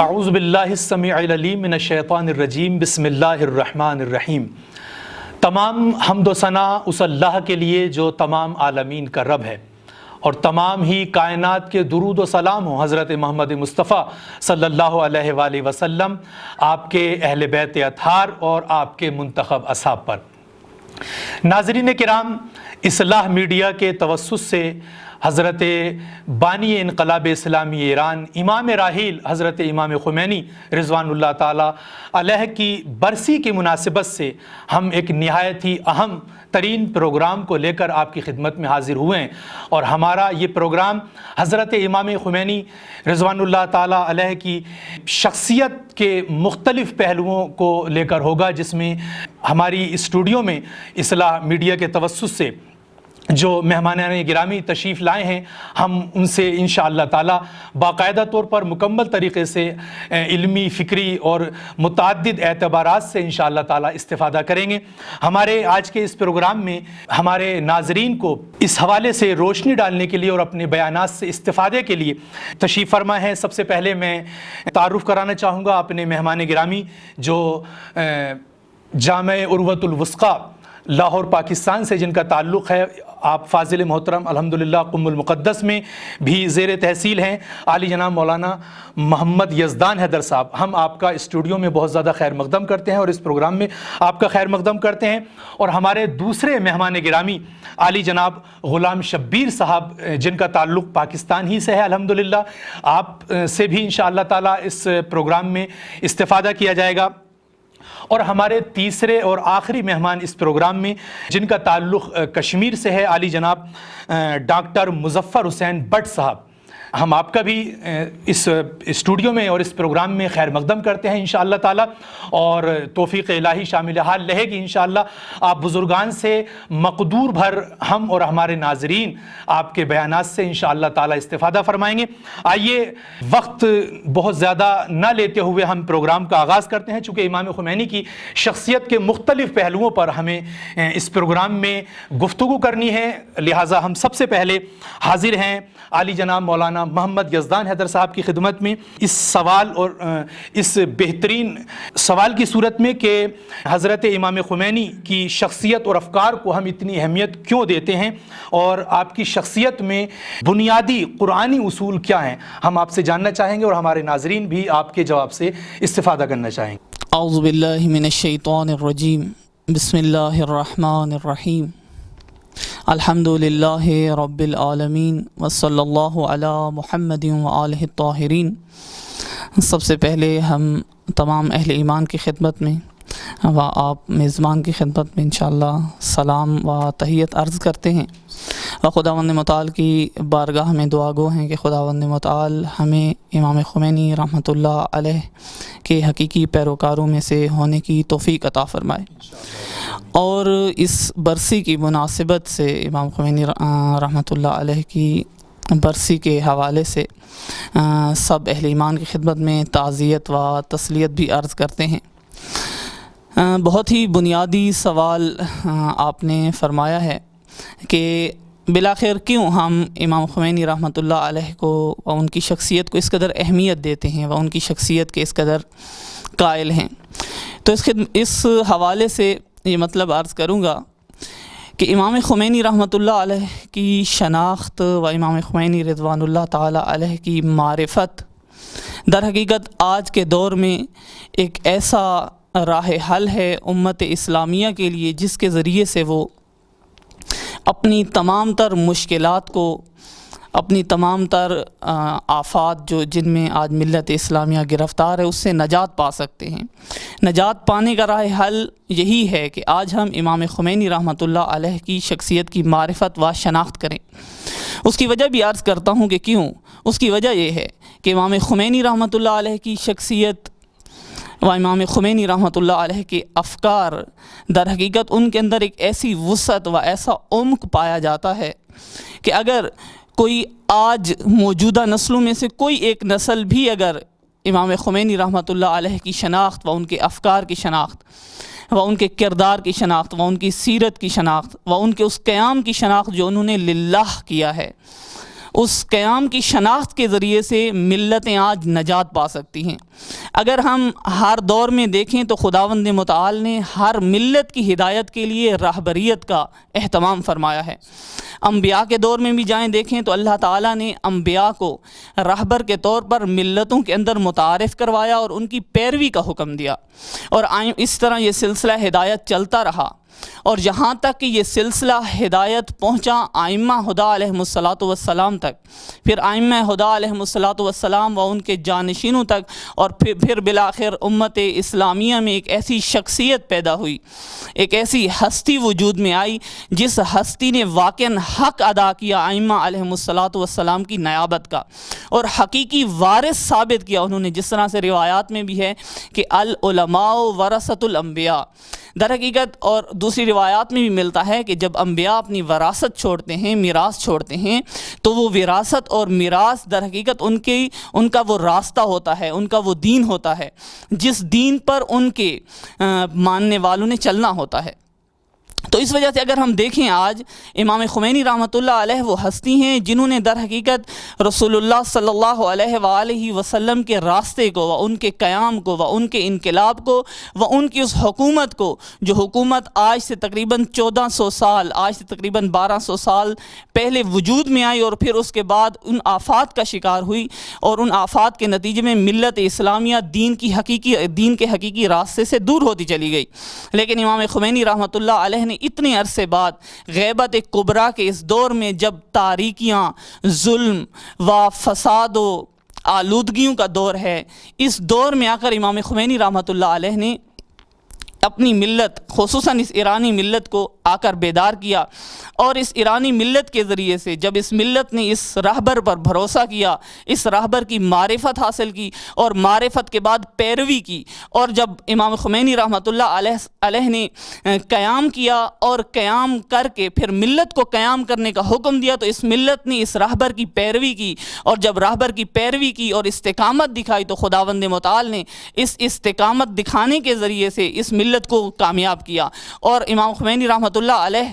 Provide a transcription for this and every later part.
اعوذ باللہ السمیع العلیم من الشیطان الرجیم بسم اللہ الرحمن الرحیم۔ تمام حمد و ثنا اس اللہ کے لیے جو تمام عالمین کا رب ہے، اور تمام ہی کائنات کے درود و سلام ہوں حضرت محمد مصطفیٰ صلی اللہ علیہ وآلہ وسلم، آپ کے اہل بیت اطہار اور آپ کے منتخب اصحاب پر۔ ناظرین کرام، اصلاح میڈیا کے توسط سے حضرت بانی انقلاب اسلامی ایران امام راحیل حضرت امام خمینی رضوان اللہ تعالیٰ علیہ کی برسی کی مناسبت سے ہم ایک نہایت ہی اہم ترین پروگرام کو لے کر آپ کی خدمت میں حاضر ہوئے ہیں، اور ہمارا یہ پروگرام حضرت امام خمینی رضوان اللہ تعالیٰ علیہ کی شخصیت کے مختلف پہلوؤں کو لے کر ہوگا، جس میں ہماری اسٹوڈیو میں اصلاح میڈیا کے توسط سے جو مہمان گرامی تشریف لائے ہیں، ہم ان سے انشاءاللہ تعالیٰ باقاعدہ طور پر مکمل طریقے سے علمی، فکری اور متعدد اعتبارات سے انشاءاللہ تعالیٰ استفادہ کریں گے۔ ہمارے آج کے اس پروگرام میں ہمارے ناظرین کو اس حوالے سے روشنی ڈالنے کے لیے اور اپنے بیانات سے استفادے کے لیے تشریف فرما ہے۔ سب سے پہلے میں تعارف کرانا چاہوں گا اپنے مہمان گرامی، جو جامع عروۃ الوثقی لاہور پاکستان سے جن کا تعلق ہے۔ آپ فاضل محترم الحمدللہ قم المقدس میں بھی زیر تحصیل ہیں، عالی جناب مولانا محمد یزدان حیدر صاحب۔ ہم آپ کا اسٹوڈیو میں بہت زیادہ خیر مقدم کرتے ہیں اور اس پروگرام میں آپ کا خیر مقدم کرتے ہیں۔ اور ہمارے دوسرے مہمان گرامی عالی جناب غلام شبیر صاحب، جن کا تعلق پاکستان ہی سے ہے الحمدللہ، آپ سے بھی انشاءاللہ تعالیٰ اس پروگرام میں استفادہ کیا جائے گا۔ اور ہمارے تیسرے اور آخری مہمان اس پروگرام میں، جن کا تعلق کشمیر سے ہے، عالی جناب ڈاکٹر مظفر حسین بٹ صاحب۔ ہم آپ کا بھی اس اسٹوڈیو میں اور اس پروگرام میں خیر مقدم کرتے ہیں انشاءاللہ تعالیٰ، اور توفیق الہی شامل حال رہے گی انشاءاللہ۔ آپ بزرگان سے مقدور بھر ہم اور ہمارے ناظرین آپ کے بیانات سے انشاءاللہ تعالیٰ استفادہ فرمائیں گے۔ آئیے وقت بہت زیادہ نہ لیتے ہوئے ہم پروگرام کا آغاز کرتے ہیں، چونکہ امام خمینی کی شخصیت کے مختلف پہلوؤں پر ہمیں اس پروگرام میں گفتگو کرنی ہے، لہٰذا ہم سب سے پہلے حاضر ہیں عالی جناب مولانا محمد یزدان حیدر صاحب کی خدمت میں اس سوال اور اس بہترین سوال کی صورت میں کہ حضرت امام خمینی کی شخصیت اور افکار کو ہم اتنی اہمیت کیوں دیتے ہیں، اور آپ کی شخصیت میں بنیادی قرآنی اصول کیا ہیں، ہم آپ سے جاننا چاہیں گے اور ہمارے ناظرین بھی آپ کے جواب سے استفادہ کرنا چاہیں گے۔ اعوذ باللہ من الشیطان الرجیم، بسم اللہ الرحمن الرحیم، الحمد للہ رب العالمین، وصلی اللہ علی محمد وآلہ الطاہرین۔ سب سے پہلے ہم تمام اہل ایمان کی خدمت میں و آپ میزبان کی خدمت میں انشاءاللہ سلام و تحیت عرض کرتے ہیں، اور خداوند متعال کی بارگاہ میں دعا گو ہیں کہ خداوند متعال ہمیں امام خمینی رحمۃ اللہ علیہ کے حقیقی پیروکاروں میں سے ہونے کی توفیق عطا فرمائے۔ اور اس برسی کی مناسبت سے امام خمینی رحمۃ اللہ علیہ کی برسی کے حوالے سے سب اہل ایمان کی خدمت میں تعزیت و تسلیت بھی عرض کرتے ہیں۔ بہت ہی بنیادی سوال آپ نے فرمایا ہے کہ بالآخر کیوں ہم امام خمینی رحمۃ اللہ علیہ کو و ان کی شخصیت کو اس قدر اہمیت دیتے ہیں و ان کی شخصیت کے اس قدر قائل ہیں۔ تو اس حوالے سے یہ مطلب عرض کروں گا کہ امام خمینی رحمۃ اللہ علیہ کی شناخت و امام خمینی رضوان اللہ تعالیٰ علیہ کی معرفت در حقیقت آج کے دور میں ایک ایسا راہ حل ہے امت اسلامیہ کے لیے، جس کے ذریعے سے وہ اپنی تمام تر مشکلات کو، اپنی تمام تر آفات جن میں آج ملت اسلامیہ گرفتار ہے، اس سے نجات پا سکتے ہیں۔ نجات پانے کا راہ حل یہی ہے کہ آج ہم امام خمینی رحمۃ اللہ علیہ کی شخصیت کی معرفت و شناخت کریں۔ اس کی وجہ بھی عرض کرتا ہوں کہ کیوں۔ اس کی وجہ یہ ہے کہ امام خمینی رحمۃ اللہ علیہ کی شخصیت و امام خمینی رحمۃ اللہ علیہ کے افکار در حقیقت ان کے اندر ایک ایسی وسعت و ایسا عمق پایا جاتا ہے کہ اگر کوئی آج موجودہ نسلوں میں سے کوئی ایک نسل بھی اگر امام خمینی رحمۃ اللہ علیہ کی شناخت و ان کے افکار کی شناخت و ان کے کردار کی شناخت و ان کی سیرت کی شناخت و ان کے اس قیام کی شناخت جو انہوں نے للہ کیا ہے، اس قیام کی شناخت کے ذریعے سے ملتیں آج نجات پا سکتی ہیں۔ اگر ہم ہر دور میں دیکھیں تو خداوند متعال نے ہر ملت کی ہدایت کے لیے راہبریت کا اہتمام فرمایا ہے۔ انبیاء کے دور میں بھی جائیں دیکھیں تو اللہ تعالیٰ نے انبیاء کو راہبر کے طور پر ملتوں کے اندر متعارف کروایا اور ان کی پیروی کا حکم دیا، اور اس طرح یہ سلسلہ ہدایت چلتا رہا، اور جہاں تک کہ یہ سلسلہ ہدایت پہنچا ائمہ ہدیٰ علیہم الصلاۃ والسلام تک، پھر ائمہ ہدیٰ علیہم الصلاۃ والسلام و ان کے جانشینوں تک، اور پھر بالآخر امت اسلامیہ میں ایک ایسی شخصیت پیدا ہوئی، ایک ایسی ہستی وجود میں آئی جس ہستی نے واقعاً حق ادا کیا ائمہ علیہم الصلاۃ والسلام کی نیابت کا، اور حقیقی وارث ثابت کیا انہوں نے، جس طرح سے روایات میں بھی ہے کہ العلماء ورثۃ الانبیاء۔ در حقیقت اور دوسری روایات میں بھی ملتا ہے کہ جب انبیاء اپنی وراثت چھوڑتے ہیں، میراث چھوڑتے ہیں، تو وہ وراثت اور میراث در حقیقت ان کا وہ راستہ ہوتا ہے، ان کا وہ دین ہوتا ہے جس دین پر ان کے ماننے والوں نے چلنا ہوتا ہے۔ تو اس وجہ سے اگر ہم دیکھیں آج امام خمینی رحمۃ اللہ علیہ وہ ہستی ہیں جنہوں نے در حقیقت رسول اللہ صلی اللہ علیہ وآلہ وسلم کے راستے کو و ان کے قیام کو و ان کے انقلاب کو و ان کی اس حکومت کو، جو حکومت آج سے تقریباً 1400 سال، آج سے تقریباً 1200 سال پہلے وجود میں آئی، اور پھر اس کے بعد ان آفات کا شکار ہوئی، اور ان آفات کے نتیجے میں ملت اسلامیہ دین کے حقیقی راستے سے دور ہوتی چلی گئی۔ لیکن امام خمینی رحمۃ اللہ علیہ نے اتنے عرصے بعد غیبت کبریٰ کے اس دور میں، جب تاریکیاں، ظلم و فساد و آلودگیوں کا دور ہے، اس دور میں آ کر امام خمینی رحمۃ اللہ علیہ نے اپنی ملت، خصوصاً اس ایرانی ملت کو آ کر بیدار کیا، اور اس ایرانی ملت کے ذریعے سے جب اس ملت نے اس راہبر پر بھروسہ کیا، اس راہبر کی معرفت حاصل کی، اور معرفت کے بعد پیروی کی، اور جب امام خمینی رحمۃ اللہ علیہ نے قیام کیا اور قیام کر کے پھر ملت کو قیام کرنے کا حکم دیا، تو اس ملت نے اس راہبر کی پیروی کی، اور جب راہبر کی پیروی کی اور استقامت دکھائی تو خداوند متعال نے اس استقامت دکھانے کے ذریعے سے اس ملت کو کامیاب کیا۔ اور امام خمینی رحمۃ اللہ علیہ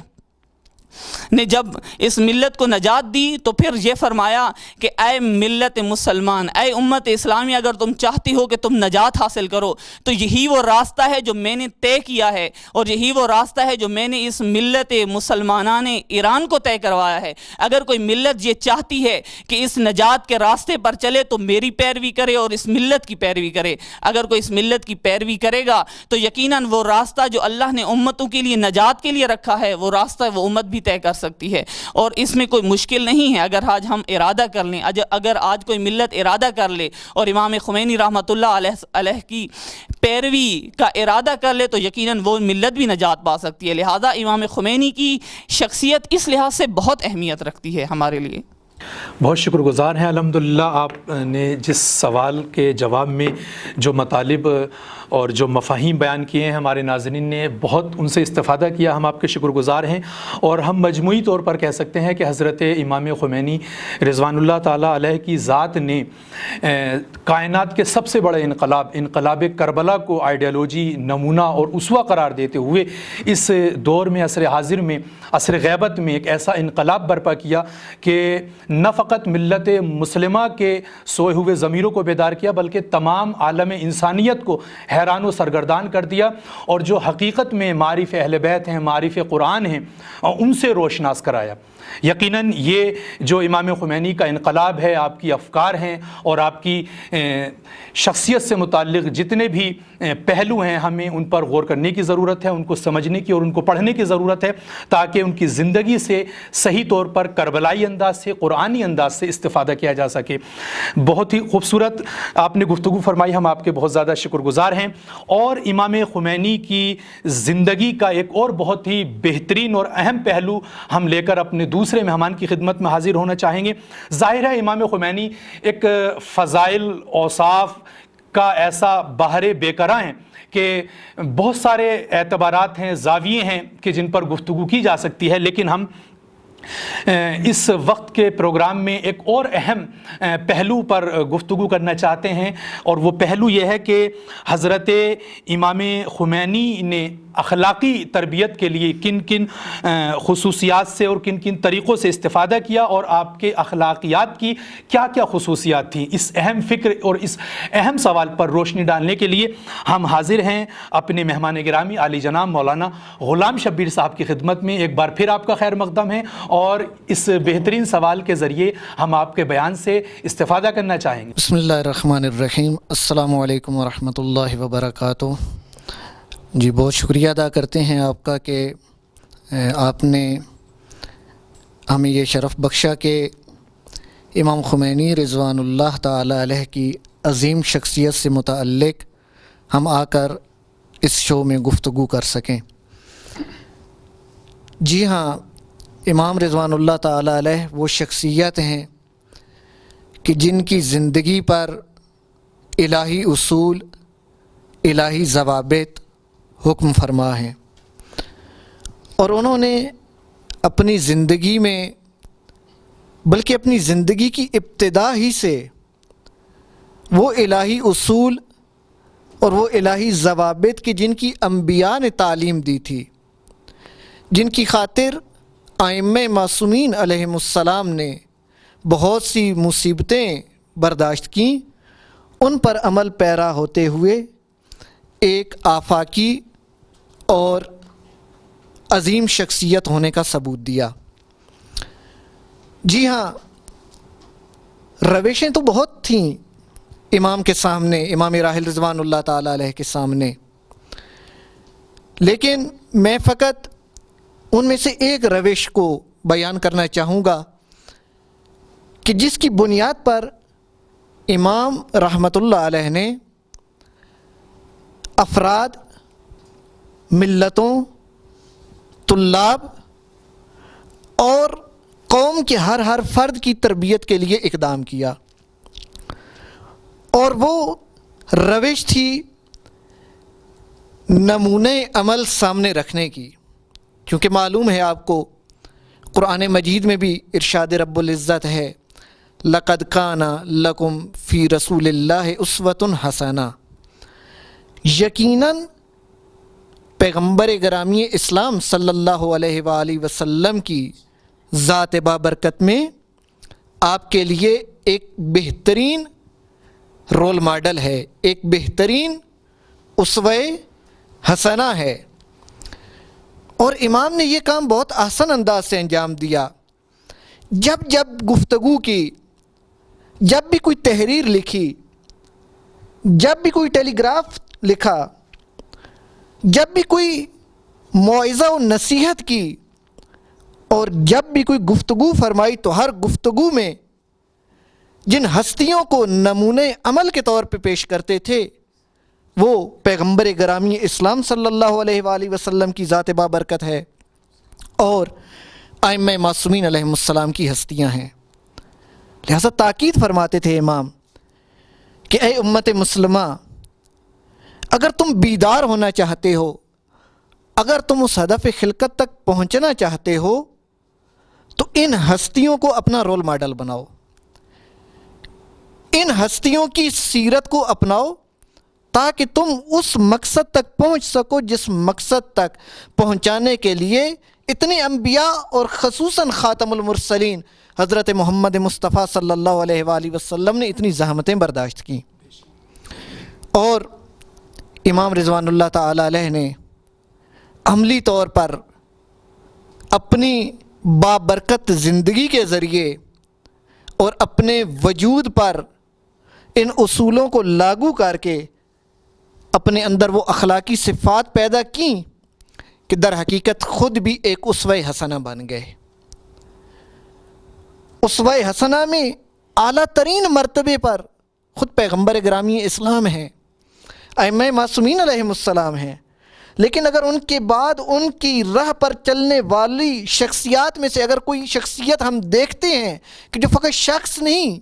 نے جب اس ملت کو نجات دی تو پھر یہ فرمایا کہ اے ملت مسلمان، اے امت اسلامی، اگر تم چاہتی ہو کہ تم نجات حاصل کرو تو یہی وہ راستہ ہے جو میں نے طے کیا ہے، اور یہی وہ راستہ ہے جو میں نے اس ملت مسلمانان ایران کو طے کروایا ہے۔ اگر کوئی ملت یہ چاہتی ہے کہ اس نجات کے راستے پر چلے تو میری پیروی کرے اور اس ملت کی پیروی کرے۔ اگر کوئی اس ملت کی پیروی کرے گا تو یقیناً وہ راستہ جو اللہ نے امتوں کے لیے نجات کے لیے رکھا ہے، وہ راستہ وہ امت بھی طے کر سکتی ہے، اور اس میں کوئی مشکل نہیں ہے۔ اگر آج ہم ارادہ کر لیں، اگر آج کوئی ملت ارادہ کر لے اور امام خمینی رحمۃ اللہ علیہ کی پیروی کا ارادہ کر لے تو یقیناً وہ ملت بھی نجات پا سکتی ہے۔ لہٰذا امام خمینی کی شخصیت اس لحاظ سے بہت اہمیت رکھتی ہے ہمارے لیے۔ بہت شکر گزار ہیں الحمدللہ آپ نے جس سوال کے جواب میں جو مطالب اور جو مفاہیم بیان کیے ہیں، ہمارے ناظرین نے بہت ان سے استفادہ کیا، ہم آپ کے شکر گزار ہیں، اور ہم مجموعی طور پر کہہ سکتے ہیں کہ حضرت امام خمینی رضوان اللہ تعالیٰ علیہ کی ذات نے کائنات کے سب سے بڑے انقلاب کربلا کو آئیڈیالوجی، نمونہ اور اسوہ قرار دیتے ہوئے اس دور میں، عصر حاضر میں، عصر غیبت میں ایک ایسا انقلاب برپا کیا کہ نہ فقط ملت مسلمہ کے سوئے ہوئے ضمیروں کو بیدار کیا بلکہ تمام عالم انسانیت کو حیران و سرگردان کر دیا، اور جو حقیقت میں معارف اہل بیت ہیں، معارف قرآن ہیں، ان سے روشناس کرایا۔ یقیناً یہ جو امام خمینی کا انقلاب ہے، آپ کی افکار ہیں اور آپ کی شخصیت سے متعلق جتنے بھی پہلو ہیں، ہمیں ان پر غور کرنے کی ضرورت ہے، ان کو سمجھنے کی اور ان کو پڑھنے کی ضرورت ہے، تاکہ ان کی زندگی سے صحیح طور پر کربلائی انداز سے، قرآنی انداز سے استفادہ کیا جا سکے۔ بہت ہی خوبصورت آپ نے گفتگو فرمائی، ہم آپ کے بہت زیادہ شکر گزار ہیں۔ اور امام خمینی کی زندگی کا ایک اور بہت ہی بہترین اور اہم پہلو ہم لے کر اپنے دوسرے مہمان کی خدمت میں حاضر ہونا چاہیں گے۔ ظاہر ہے امام خمینی ایک فضائل، اوصاف کا ایسا بحر بے کرا ہیں کہ بہت سارے اعتبارات ہیں، زاویے ہیں کہ جن پر گفتگو کی جا سکتی ہے، لیکن ہم اس وقت کے پروگرام میں ایک اور اہم پہلو پر گفتگو کرنا چاہتے ہیں، اور وہ پہلو یہ ہے کہ حضرت امام خمینی نے اخلاقی تربیت کے لیے کن کن خصوصیات سے اور کن کن طریقوں سے استفادہ کیا اور آپ کے اخلاقیات کی کیا کیا خصوصیات تھیں، اس اہم فکر اور اس اہم سوال پر روشنی ڈالنے کے لیے ہم حاضر ہیں اپنے مہمان گرامی عالی جناب مولانا غلام شبیر صاحب کی خدمت میں۔ ایک بار پھر آپ کا خیر مقدم ہے اور اس بہترین سوال کے ذریعے ہم آپ کے بیان سے استفادہ کرنا چاہیں گے۔ بسم اللہ الرحمن الرحیم۔ السلام علیکم ورحمۃ اللہ وبرکاتہ۔ جی بہت شکریہ ادا کرتے ہیں آپ کا کہ آپ نے ہمیں یہ شرف بخشا کہ امام خمینی رضوان اللہ تعالی علیہ کی عظیم شخصیت سے متعلق ہم آ کر اس شو میں گفتگو کر سکیں۔ جی ہاں، امام رضوان اللہ تعالی علیہ وہ شخصیت ہیں کہ جن کی زندگی پر الہی اصول، الہی ضوابط حکم فرما ہیں، اور انہوں نے اپنی زندگی میں بلکہ اپنی زندگی کی ابتدا ہی سے وہ الہی اصول اور وہ الہی ضوابط کہ جن کی انبیاء نے تعلیم دی تھی، جن کی خاطر ائمہ معصومین علیہم السلام نے بہت سی مصیبتیں برداشت کیں، ان پر عمل پیرا ہوتے ہوئے ایک آفاقی اور عظیم شخصیت ہونے کا ثبوت دیا۔ جی ہاں، روشیں تو بہت تھیں امام کے سامنے، امام راحل رضوان اللہ تعالی علیہ کے سامنے، لیکن میں فقط ان میں سے ایک روش کو بیان کرنا چاہوں گا کہ جس کی بنیاد پر امام رحمۃ اللہ علیہ نے افراد، ملتوں، طلاب اور قوم کے ہر فرد کی تربیت کے لیے اقدام کیا، اور وہ روش تھی نمونے عمل سامنے رکھنے کی، کیونکہ معلوم ہے آپ کو قرآن مجید میں بھی ارشاد رب العزت ہے لَقَدْ كَانَ لَكُمْ فِي رَسُولِ اللَّهِ أُسْوَةٌ حَسَنَةٌ، یقیناً پیغمبر گرامی اسلام صلی اللہ علیہ وآلہ وسلم کی ذات بابرکت میں آپ کے لیے ایک بہترین رول ماڈل ہے، ایک بہترین اسوہ حسنہ ہے۔ اور امام نے یہ کام بہت آسان انداز سے انجام دیا۔ جب گفتگو کی، جب بھی کوئی تحریر لکھی، جب بھی کوئی ٹیلی گراف لکھا، جب بھی کوئی موعظہ و نصیحت کی، اور جب بھی کوئی گفتگو فرمائی، تو ہر گفتگو میں جن ہستیوں کو نمونے عمل کے طور پہ پیش کرتے تھے وہ پیغمبر گرامی اسلام صلی اللہ علیہ وآلہ وسلم کی ذات بابرکت ہے اور ائمہ معصومین علیہم السلام کی ہستیاں ہیں۔ لہذا تاکید فرماتے تھے امام کہ اے امت مسلمہ، اگر تم بیدار ہونا چاہتے ہو، اگر تم اس ہدف خلقت تک پہنچنا چاہتے ہو، تو ان ہستیوں کو اپنا رول ماڈل بناؤ، ان ہستیوں کی سیرت کو اپناؤ، تاکہ تم اس مقصد تک پہنچ سکو جس مقصد تک پہنچانے کے لیے اتنے انبیاء اور خصوصاً خاتم المرسلین حضرت محمد مصطفیٰ صلی اللہ علیہ وآلہ وسلم نے اتنی زحمتیں برداشت کیں۔ اور امام رضوان اللہ تعالی علیہ نے عملی طور پر اپنی بابرکت زندگی کے ذریعے اور اپنے وجود پر ان اصولوں کو لاگو کر کے اپنے اندر وہ اخلاقی صفات پیدا کیں کہ در حقیقت خود بھی ایک اسوہ حسنہ بن گئے۔ اسوہ حسنہ میں اعلیٰ ترین مرتبے پر خود پیغمبر گرامی اسلام ہیں، ائمہ معصومین علیہم السلام ہیں، لیکن اگر ان کے بعد ان کی راہ پر چلنے والی شخصیات میں سے اگر کوئی شخصیت ہم دیکھتے ہیں کہ جو فقط شخص نہیں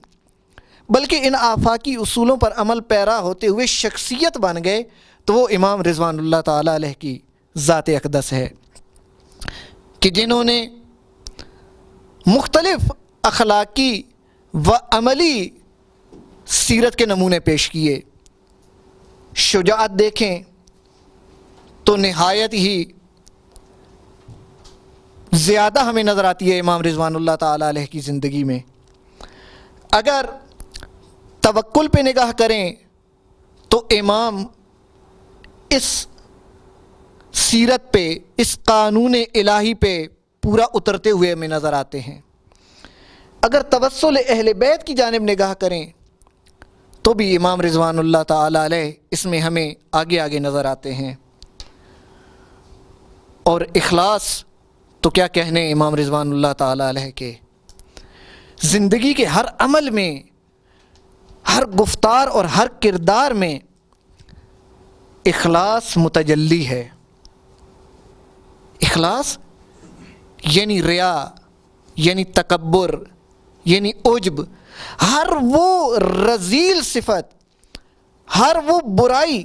بلکہ ان آفاقی اصولوں پر عمل پیرا ہوتے ہوئے شخصیت بن گئے، تو وہ امام رضوان اللہ تعالی علیہ کی ذات اقدس ہے کہ جنہوں نے مختلف اخلاقی و عملی سیرت کے نمونے پیش کیے۔ شجاعت دیکھیں، تو نہایت ہی زیادہ ہمیں نظر آتی ہے امام رضوان اللہ تعالیٰ علیہ کی زندگی میں۔ اگر توکل پہ نگاہ کریں تو امام اس سیرت پہ، اس قانون الہی پہ پورا اترتے ہوئے ہمیں نظر آتے ہیں۔ اگر توسل اہل بیت کی جانب نگاہ کریں تو بھی امام رضوان اللہ تعالیٰ علیہ اس میں ہمیں آگے آگے نظر آتے ہیں۔ اور اخلاص تو کیا کہنے امام رضوان اللہ تعالیٰ علیہ کے، زندگی کے ہر عمل میں، ہر گفتار اور ہر کردار میں اخلاص متجلی ہے۔ اخلاص یعنی ریا، یعنی تکبر، یعنی عجب، ہر وہ رذیل صفت، ہر وہ برائی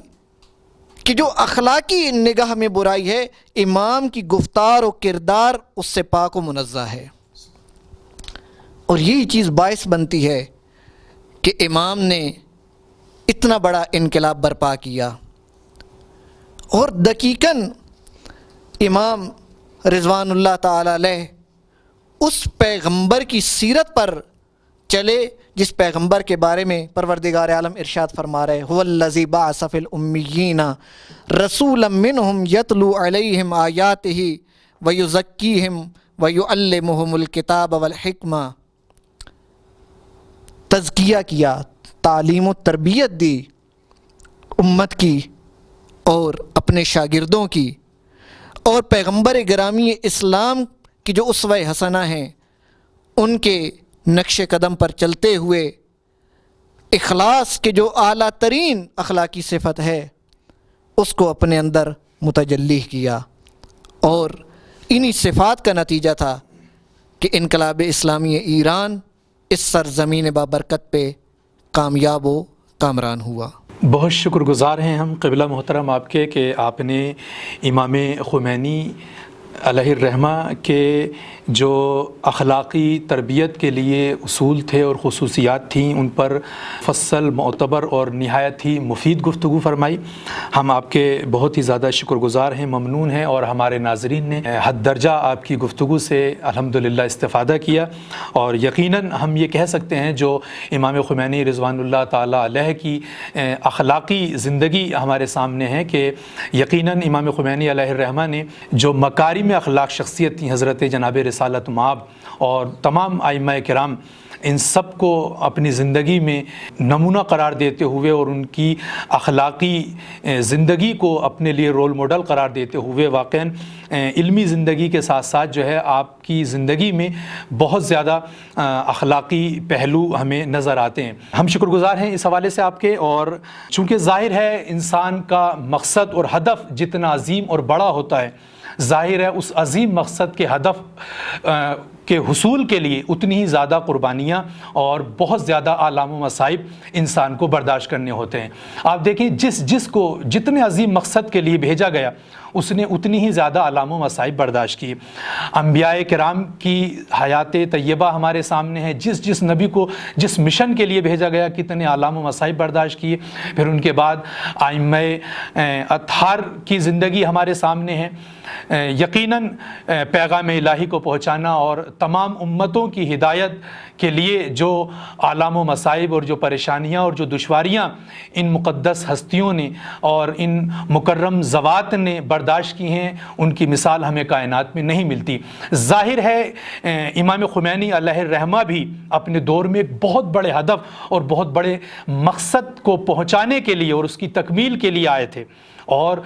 کہ جو اخلاقی نگاہ میں برائی ہے، امام کی گفتار و کردار اس سے پاک و منزہ ہے۔ اور یہی چیز باعث بنتی ہے کہ امام نے اتنا بڑا انقلاب برپا کیا۔ اور دقیقاً امام رضوان اللہ تعالیٰ علیہ اس پیغمبر کی سیرت پر چلے جس پیغمبر کے بارے میں پروردگار عالم ارشاد فرما رہے هو الذی بعث فی الامیین رسولا منہم یتلو علیہم آیاتہ ویزکیہم ویعلمہم الکتاب والحکمہ۔ تزکیہ کیا، تعلیم و تربیت دی امت کی اور اپنے شاگردوں کی، اور پیغمبر گرامی اسلام کی جو اسوہ حسنہ ہیں ان کے نقش قدم پر چلتے ہوئے اخلاص کے جو اعلیٰ ترین اخلاقی صفت ہے اس کو اپنے اندر متجلی کیا۔ اور انہی صفات کا نتیجہ تھا کہ انقلاب اسلامی ایران اس سرزمین بابرکت پہ کامیاب و کامران ہوا۔ بہت شکر گزار ہیں ہم قبلہ محترم آپ کے کہ آپ نے امام خمینی علیہ الرحمہ کے جو اخلاقی تربیت کے لیے اصول تھے اور خصوصیات تھیں ان پر فصل، معتبر اور نہایت ہی مفید گفتگو فرمائی۔ ہم آپ کے بہت ہی زیادہ شکر گزار ہیں، ممنون ہیں، اور ہمارے ناظرین نے حد درجہ آپ کی گفتگو سے الحمدللہ استفادہ کیا۔ اور یقیناً ہم یہ کہہ سکتے ہیں جو امام خمینی رضوان اللہ تعالیٰ علیہ کی اخلاقی زندگی ہمارے سامنے ہے کہ یقیناً امام خمینی علیہ الرحمہ نے جو مکارم اخلاق شخصیت تھی حضرت جناب رسالت مآب اور تمام ائمہ کرام، ان سب کو اپنی زندگی میں نمونہ قرار دیتے ہوئے اور ان کی اخلاقی زندگی کو اپنے لیے رول ماڈل قرار دیتے ہوئے واقعاً علمی زندگی کے ساتھ ساتھ جو ہے آپ کی زندگی میں بہت زیادہ اخلاقی پہلو ہمیں نظر آتے ہیں۔ ہم شکر گزار ہیں اس حوالے سے آپ کے، اور چونکہ ظاہر ہے انسان کا مقصد اور ہدف جتنا عظیم اور بڑا ہوتا ہے، ظاہر ہے اس عظیم مقصد کے ہدف کے حصول کے لیے اتنی ہی زیادہ قربانیاں اور بہت زیادہ آلام و مصائب انسان کو برداشت کرنے ہوتے ہیں۔ آپ دیکھیں جس کو جتنے عظیم مقصد کے لیے بھیجا گیا اس نے اتنی ہی زیادہ آلام و مصائب برداشت کی۔ انبیاء کرام کی حیات طیبہ ہمارے سامنے ہے، جس نبی کو جس مشن کے لیے بھیجا گیا کتنے آلام و مصائب برداشت کیے۔ پھر ان کے بعد ائمہ اطہار کی زندگی ہمارے سامنے ہے۔ یقیناً پیغام الہی کو پہنچانا اور تمام امتوں کی ہدایت کے لیے جو آلام و مصائب اور جو پریشانیاں اور جو دشواریاں ان مقدس ہستیوں نے اور ان مکرم ذوات نے برداشت کی ہیں، ان کی مثال ہمیں کائنات میں نہیں ملتی۔ ظاہر ہے امام خمینی علیہ الرحمہ بھی اپنے دور میں ایک بہت بڑے ہدف اور بہت بڑے مقصد کو پہنچانے کے لیے اور اس کی تکمیل کے لیے آئے تھے، اور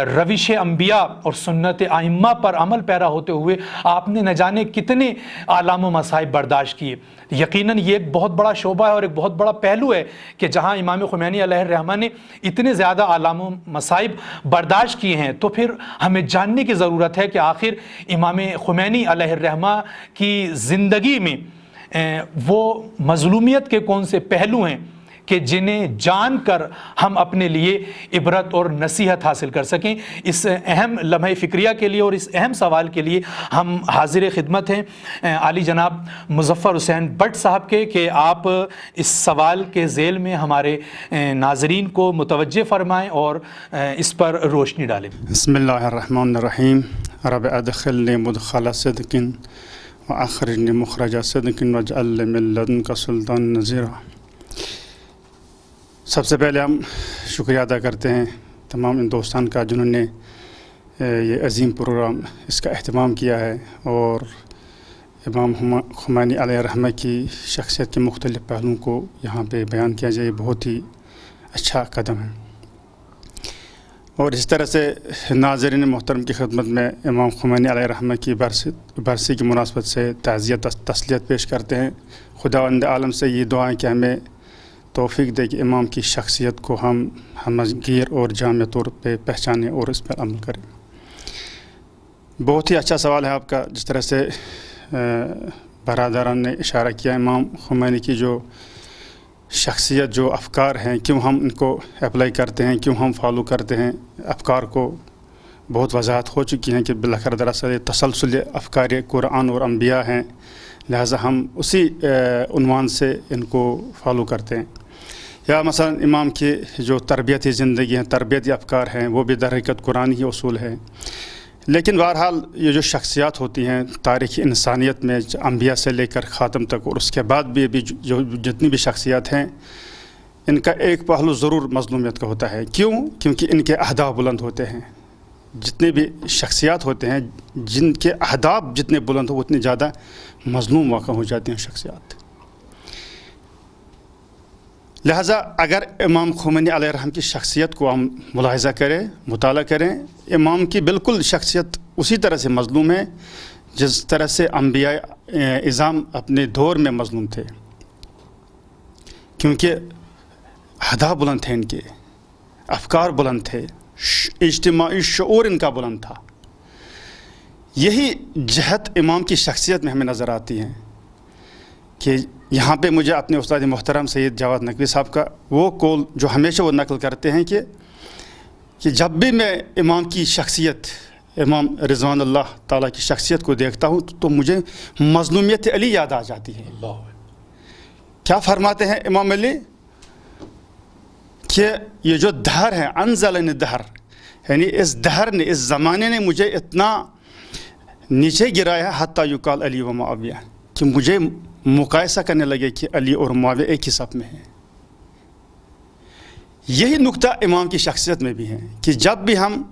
روش انبیاء اور سنت ائمہ پر عمل پیرا ہوتے ہوئے آپ نے نہ جانے کتنے آلام و مصائب برداشت کیے۔ یقیناً یہ ایک بہت بڑا شعبہ ہے اور ایک بہت بڑا پہلو ہے کہ جہاں امام خمینی علیہ الرحمہ نے اتنے زیادہ آلام و مصائب برداشت کیے ہیں تو پھر ہمیں جاننے کی ضرورت ہے کہ آخر امام خمینی علیہ الرحمہ کی زندگی میں وہ مظلومیت کے کون سے پہلو ہیں کہ جنہیں جان کر ہم اپنے لیے عبرت اور نصیحت حاصل کر سکیں۔ اس اہم لمحہ فکریہ کے لیے اور اس اہم سوال کے لیے ہم حاضر خدمت ہیں عالی جناب مظفر حسین بٹ صاحب کے کہ آپ اس سوال کے ذیل میں ہمارے ناظرین کو متوجہ فرمائیں اور اس پر روشنی ڈالیں۔ بسم اللہ الرحمن الرحیم، رب ادخلنی مدخل صدق واخرجنی مخرج صدق واجعل لی من لدنک سلطان نذیرا۔ سب سے پہلے ہم شکریہ ادا کرتے ہیں تمام ان دوستان کا جنہوں نے یہ عظیم پروگرام اس کا اہتمام کیا ہے اور امام خمینی علیہ الرحمہ کی شخصیت کے مختلف پہلوؤں کو یہاں پہ بیان کیا جائے، بہت ہی اچھا قدم ہے۔ اور اس طرح سے ناظرین محترم کی خدمت میں امام خمینی علیہ الرحمہ کی برسی کی مناسبت سے تعزیت تسلیت پیش کرتے ہیں۔ خداوند عالم سے یہ دعائیں کہ ہمیں توفیق دے کہ امام کی شخصیت کو ہم ہمگیر اور جامع طور پہ پہچانیں اور اس پر عمل کریں۔ بہت ہی اچھا سوال ہے آپ کا، جس طرح سے برادران نے اشارہ کیا امام خمینی کی جو شخصیت، جو افکار ہیں، کیوں ہم ان کو اپلائی کرتے ہیں، کیوں ہم فالو کرتے ہیں، افکار کو بہت وضاحت ہو چکی ہیں کہ بالآخر دراصل تسلسل افکار قرآن اور انبیاء ہیں، لہٰذا ہم اسی عنوان سے ان کو فالو کرتے ہیں۔ یا مثلا امام کی جو تربیتی زندگی ہیں، تربیتی افکار ہیں، وہ بھی در حقیقت قرآن ہی اصول ہیں۔ لیکن بہرحال یہ جو شخصیات ہوتی ہیں تاریخ انسانیت میں، انبیاء سے لے کر خاتم تک اور اس کے بعد بھی جو جتنی بھی شخصیات ہیں، ان کا ایک پہلو ضرور مظلومیت کا ہوتا ہے۔ کیوں؟ کیونکہ ان کے اہداف بلند ہوتے ہیں۔ جتنے بھی شخصیات ہوتے ہیں جن کے اہداف جتنے بلند ہو اتنی زیادہ مظلوم واقع ہو جاتی ہیں شخصیات۔ لہٰذا اگر امام خمینی علیہ الرحمہ کی شخصیت کو ہم ملاحظہ کریں، مطالعہ کریں، امام کی بالکل شخصیت اسی طرح سے مظلوم ہے جس طرح سے انبیاء اعظام اپنے دور میں مظلوم تھے، کیونکہ اہداف بلند تھے، ان کے افکار بلند تھے، اجتماعی شعور ان کا بلند تھا۔ یہی جہت امام کی شخصیت میں ہمیں نظر آتی ہے کہ یہاں پہ مجھے اپنے استاد محترم سید جواد نقوی صاحب کا وہ قول جو ہمیشہ وہ نقل کرتے ہیں کہ جب بھی میں امام کی شخصیت، امام رضوان اللہ تعالیٰ کی شخصیت کو دیکھتا ہوں تو مجھے مظلومیت علی یاد آ جاتی ہے۔ کیا فرماتے ہیں امام علی کہ یہ جو دہر ہے، انزلنی دہر، یعنی اس دہر نے، اس زمانے نے مجھے اتنا نیچے گرایا ہے حتیٰ یقال علی و معاویہ، کہ مجھے مقایسہ کرنے لگے کہ علی اور معاویہ ایک ہی صف میں ہیں۔ یہی نقطہ امام کی شخصیت میں بھی ہے کہ جب بھی ہم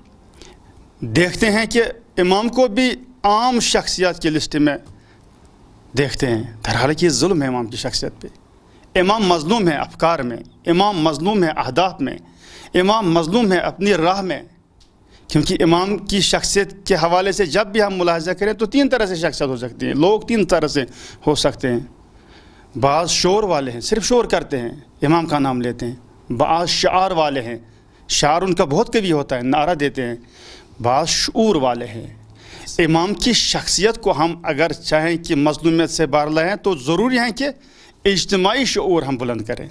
دیکھتے ہیں کہ امام کو بھی عام شخصیات کی لسٹ میں دیکھتے ہیں، درحال کہ یہ ظلم ہے امام کی شخصیت پہ۔ امام مظلوم ہے افکار میں، امام مظلوم ہے اہداف میں، امام مظلوم ہے اپنی راہ میں، کیونکہ امام کی شخصیت کے حوالے سے جب بھی ہم ملاحظہ کریں تو تین طرح سے شخصیت ہو سکتی ہیں، لوگ تین طرح سے ہو سکتے ہیں۔ بعض شور والے ہیں، صرف شور کرتے ہیں، امام کا نام لیتے ہیں۔ بعض شعار والے ہیں، شعار ان کا بہت قوی ہوتا ہے، نعرہ دیتے ہیں۔ بعض شعور والے ہیں۔ امام کی شخصیت کو ہم اگر چاہیں کہ مظلومیت سے باہر لائیں تو ضروری ہے کہ اجتماعی شعور ہم بلند کریں۔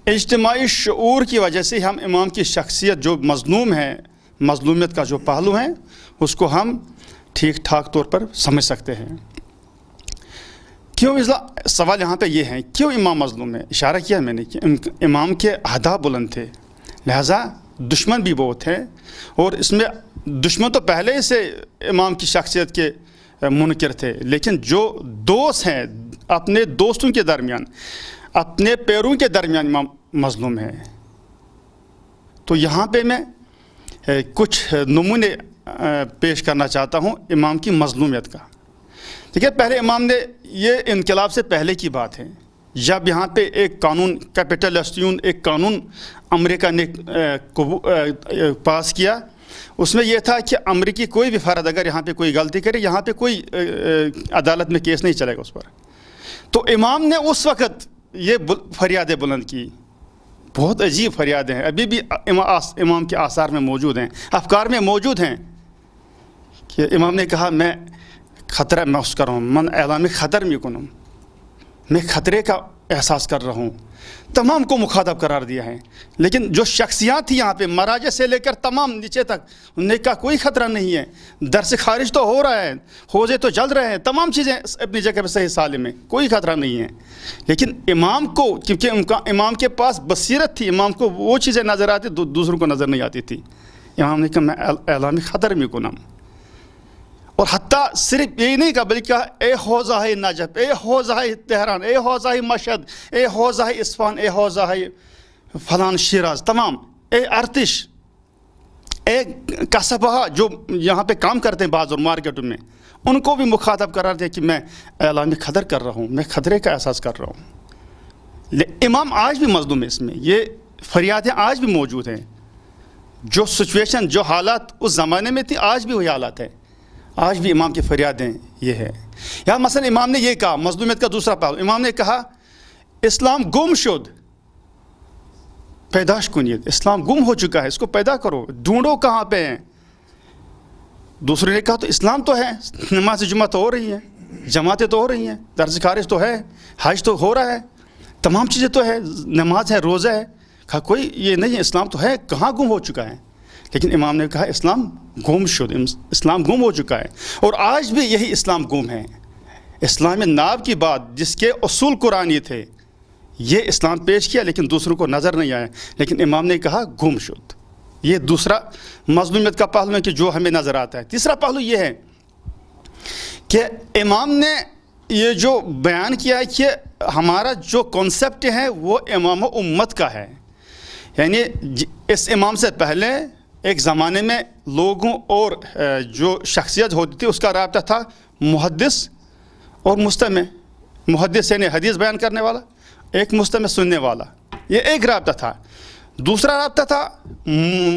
اجتماعی شعور کی وجہ سے ہم امام کی شخصیت جو مظلوم ہے، مظلومیت کا جو پہلو ہے، اس کو ہم ٹھیک ٹھاک طور پر سمجھ سکتے ہیں۔ کیوں؟ سوال یہاں پہ یہ ہے کیوں امام مظلوم ہے؟ اشارہ کیا میں نے کہ امام کے اہداف بلند تھے، لہٰذا دشمن بھی بہت ہیں، اور اس میں دشمن تو پہلے سے امام کی شخصیت کے منکر تھے، لیکن جو دوست ہیں اپنے دوستوں کے درمیان، اپنے پیروں کے درمیان امام مظلوم ہے۔ تو یہاں پہ میں کچھ نمونے پیش کرنا چاہتا ہوں امام کی مظلومیت کا۔ دیکھیے، پہلے امام نے، یہ انقلاب سے پہلے کی بات ہے، جب یہاں پہ ایک قانون کیپٹلسٹیون، ایک قانون امریکہ نے پاس کیا، اس میں یہ تھا کہ امریکی کوئی بھی فرد اگر یہاں پہ کوئی غلطی کرے، یہاں پہ کوئی عدالت میں کیس نہیں چلے گا اس پر۔ تو امام نے اس وقت یہ فریادیں بلند کی، بہت عجیب فریادیں ہیں، ابھی بھی امام کے آثار میں موجود ہیں، افکار میں موجود ہیں، کہ امام نے کہا میں خطرہ محسوس کر رہا ہوں، من اعلام خطر میں کنوں، میں خطرے کا احساس کر رہا ہوں، تمام کو مخاطب قرار دیا ہے. لیکن جو شخصیات تھی یہاں پہ مراجع سے لے کر تمام نیچے تک، انہیں کا کوئی خطرہ نہیں ہے. در سے خارج تو ہو رہا ہے، حوضے تو جل رہے ہیں، تمام چیزیں اپنی جگہ پہ صحیح سالم ہیں، کوئی خطرہ نہیں ہے. لیکن امام کو، کیونکہ امام کے پاس بصیرت تھی، امام کو وہ چیزیں نظر آتی دوسروں کو نظر نہیں آتی تھی. امام نے کہا میں اعلام خطر میں کنم. اور حتیٰ صرف یہی نہیں کہا بلکہ کہا اے حوضہ نجف، اے حوضہ تہران، اے حوضہ مشہد، اے حوضہ اصفہان، اے حوضہ فلان شیراز، تمام، اے ارتش، اے قصبہ جو یہاں پہ کام کرتے ہیں بعض اور مارکیٹوں میں، ان کو بھی مخاطب قرار دیا کہ میں اعلان خطر کر رہا ہوں، میں خطرے کا احساس کر رہا ہوں. امام آج بھی مظلوم ہے، اس میں یہ فریادیں آج بھی موجود ہیں. جو سچویشن، جو حالات اس زمانے میں تھی، آج بھی وہی حالات ہیں. آج بھی امام کی فریادیں یہ ہے. یا مثلا امام نے یہ کہا، مظلومیت کا دوسرا پہلو، امام نے کہا اسلام گم شد، پیداش کنید، اسلام گم ہو چکا ہے، اس کو پیدا کرو، ڈھونڈو کہاں پہ ہیں. دوسرے نے کہا تو اسلام تو ہے، نماز جمعہ تو ہو رہی ہے، جماعتیں تو ہو رہی ہیں، درس خارج تو ہے، حج تو ہو رہا ہے، تمام چیزیں تو ہے، نماز ہے، روزہ ہے. کہا کوئی یہ نہیں ہے، اسلام تو ہے، کہاں گم ہو چکا ہے. لیکن امام نے کہا اسلام گم شد، اسلام گم ہو چکا ہے. اور آج بھی یہی اسلام گم ہے. اسلام ناب کی بات جس کے اصول قرآنی تھے، یہ اسلام پیش کیا لیکن دوسروں کو نظر نہیں آیا. لیکن امام نے کہا گم شد. یہ دوسرا مظلومیت کا پہلو ہے کہ جو ہمیں نظر آتا ہے. تیسرا پہلو یہ ہے کہ امام نے یہ جو بیان کیا ہے کہ ہمارا جو کانسیپٹ ہے وہ امام و امت کا ہے. یعنی اس امام سے پہلے ایک زمانے میں لوگوں اور جو شخصیت ہوتی تھی اس کا رابطہ تھا محدث اور مستمع. محدث یعنی حدیث بیان کرنے والا، ایک مستمع سننے والا، یہ ایک رابطہ تھا. دوسرا رابطہ تھا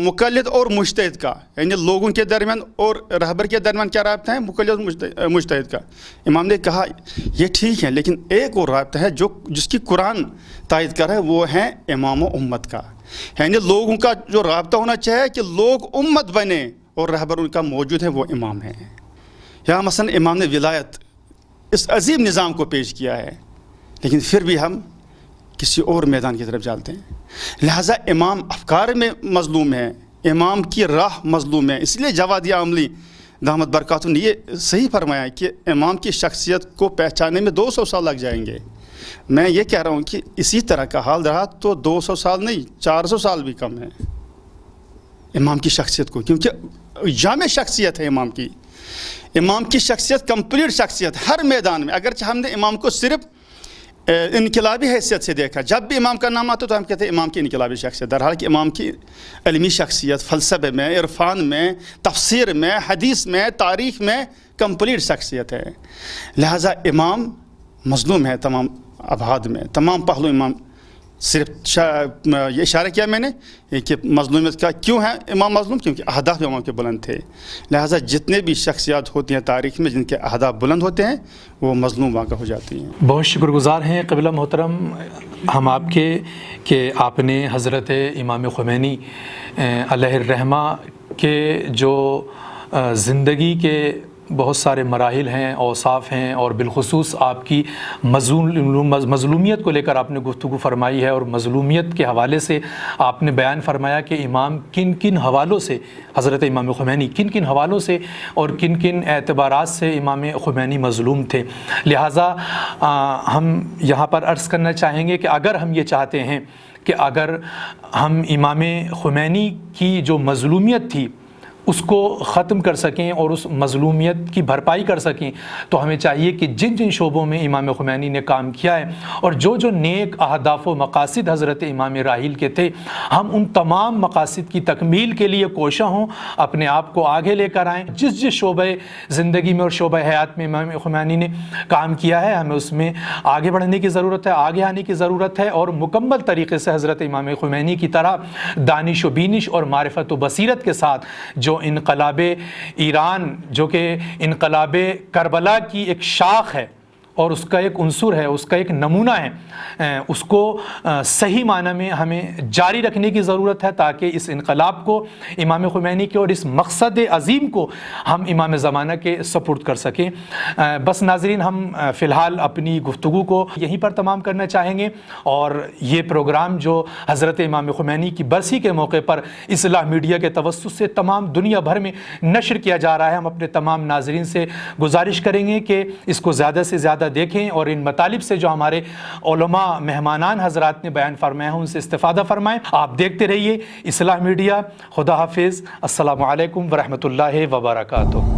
مقلد اور مجتہد کا، یعنی لوگوں کے درمیان اور رہبر کے درمیان کیا رابطہ ہے؟ مقلد اور مجتہد کا. امام نے کہا یہ ٹھیک ہے، لیکن ایک اور رابطہ ہے جس کی قرآن تائید کر رہا ہے، وہ ہے امام و امت کا. یعنی لوگوں کا جو رابطہ ہونا چاہیے کہ لوگ امت بنے اور رہبر ان کا موجود ہے، وہ امام ہے. یا مثلا امام نے ولایت اس عظیم نظام کو پیش کیا ہے، لیکن پھر بھی ہم کسی اور میدان کی طرف چلتے ہیں. لہٰذا امام افکار میں مظلوم ہے، امام کی راہ مظلوم ہے. اس لیے جوادی عاملی دامت برکاتہ نے یہ صحیح فرمایا کہ امام کی شخصیت کو پہچاننے میں 200 سال لگ جائیں گے. میں یہ کہہ رہا ہوں کہ اسی طرح کا حال رہا تو 200 سال نہیں، 400 سال بھی کم ہے امام کی شخصیت کو، کیونکہ جامع شخصیت ہے امام کی. امام کی شخصیت کمپلیٹ شخصیت ہر میدان میں. اگرچہ ہم نے امام کو صرف انقلابی حیثیت سے دیکھا، جب بھی امام کا نام آتا تو ہم کہتے ہیں امام کی انقلابی شخصیت، درحال کہ امام کی علمی شخصیت فلسفے میں، عرفان میں، تفسیر میں، حدیث میں، تاریخ میں کمپلیٹ شخصیت ہے. لہٰذا امام مظلوم ہے تمام ابعاد میں، تمام پہلو. امام صرف یہ اشارہ کیا میں نے کہ مظلومیت کا کیوں ہے امام مظلوم، کیونکہ اہداف امام کے بلند تھے. لہٰذا جتنے بھی شخصیات ہوتی ہیں تاریخ میں جن کے اہداف بلند ہوتے ہیں وہ مظلوم واقع ہو جاتی ہیں. بہت شکر گزار ہیں قبلہ محترم ہم آپ کے کہ آپ نے حضرت امام خمینی علیہ الرحمہ کے جو زندگی کے بہت سارے مراحل ہیں، اوصاف ہیں، اور بالخصوص آپ کی مظلومیت کو لے کر آپ نے گفتگو فرمائی ہے. اور مظلومیت کے حوالے سے آپ نے بیان فرمایا کہ امام کن کن حوالوں سے، حضرت امام خمینی کن کن حوالوں سے اور کن کن اعتبارات سے امام خمینی مظلوم تھے. لہٰذا ہم یہاں پر عرض کرنا چاہیں گے کہ اگر ہم یہ چاہتے ہیں کہ اگر ہم امام خمینی کی جو مظلومیت تھی اس کو ختم کر سکیں اور اس مظلومیت کی بھرپائی کر سکیں، تو ہمیں چاہیے کہ جن جن شعبوں میں امام خمینی نے کام کیا ہے اور جو جو نیک اہداف و مقاصد حضرت امام راحل کے تھے، ہم ان تمام مقاصد کی تکمیل کے لیے کوشاں ہوں، اپنے آپ کو آگے لے کر آئیں. جس جس شعبہ زندگی میں اور شعبہ حیات میں امام خمینی نے کام کیا ہے، ہمیں اس میں آگے بڑھنے کی ضرورت ہے، آگے آنے کی ضرورت ہے، اور مکمل طریقے سے حضرت امام خمینی کی طرح دانش و بینش اور معرفت و بصیرت کے ساتھ جو انقلاب ایران، جو کہ انقلاب کربلا کی ایک شاخ ہے، اور اس کا ایک عنصر ہے، اس کا ایک نمونہ ہے، اس کو صحیح معنی میں ہمیں جاری رکھنے کی ضرورت ہے تاکہ اس انقلاب کو، امام خمینی کے اور اس مقصد عظیم کو ہم امام زمانہ کے سپرد کر سکیں۔ بس ناظرین، ہم فی الحال اپنی گفتگو کو یہیں پر تمام کرنا چاہیں گے، اور یہ پروگرام جو حضرت امام خمینی کی برسی کے موقع پر اصلاح میڈیا کے توسط سے تمام دنیا بھر میں نشر کیا جا رہا ہے، ہم اپنے تمام ناظرین سے گزارش کریں گے کہ اس کو زیادہ سے زیادہ دیکھیں اور ان مطالب سے جو ہمارے علماء مہمانان حضرات نے بیان فرمایا ہیں ان سے استفادہ فرمائیں۔ آپ دیکھتے رہیے اصلاح میڈیا۔ خدا حافظ۔ السلام علیکم ورحمۃ اللہ وبرکاتہ۔